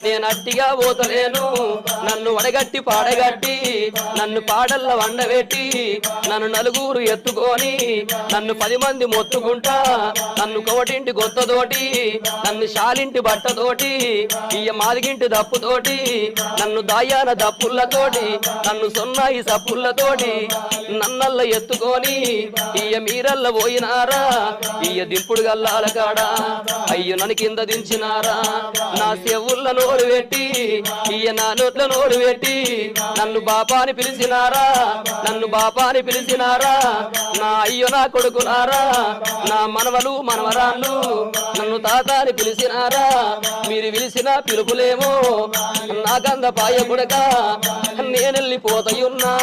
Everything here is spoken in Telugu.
నేను అట్టిగా పోతలేను నన్ను వడగట్టి పాడగట్టి నన్ను పాడల్ల వండబెట్టి నన్ను నలుగురు ఎత్తుకొని నన్ను 10 మంది మొత్తుకుంటా నన్ను కోటింటి గొత్తతోటి నన్ను శాలింటి బట్టతోటి ఇయ్య మాదిగింటి దప్పుతోటి నన్ను దాయాన దప్పులతోటి నన్ను సొన్నాయి సప్పులతోటి నన్నల్ల ఎత్తుకొని ఇయ్య మీరల్ల పోయినారా ఇయ్య దింపుడు గల్లాల కాడా అయ్యో నన్ను కింద దించినారా నా చెవుల్ల నోరు పెట్టి ఇయ్య నా నోట్ల నోరు పెట్టి నన్ను బాపాని పిలిచినారా నన్ను బాపాని పిలిచినారా నా అయ్యో నా కొడుకునారా నా మనవలు మనవరాళ్ళు నన్ను తాతాని పిలిచినారా మీరు పిలిచిన పిలుపులేమో నా గంధ పాయ కొడక నేనెళ్ళిపోతయున్నా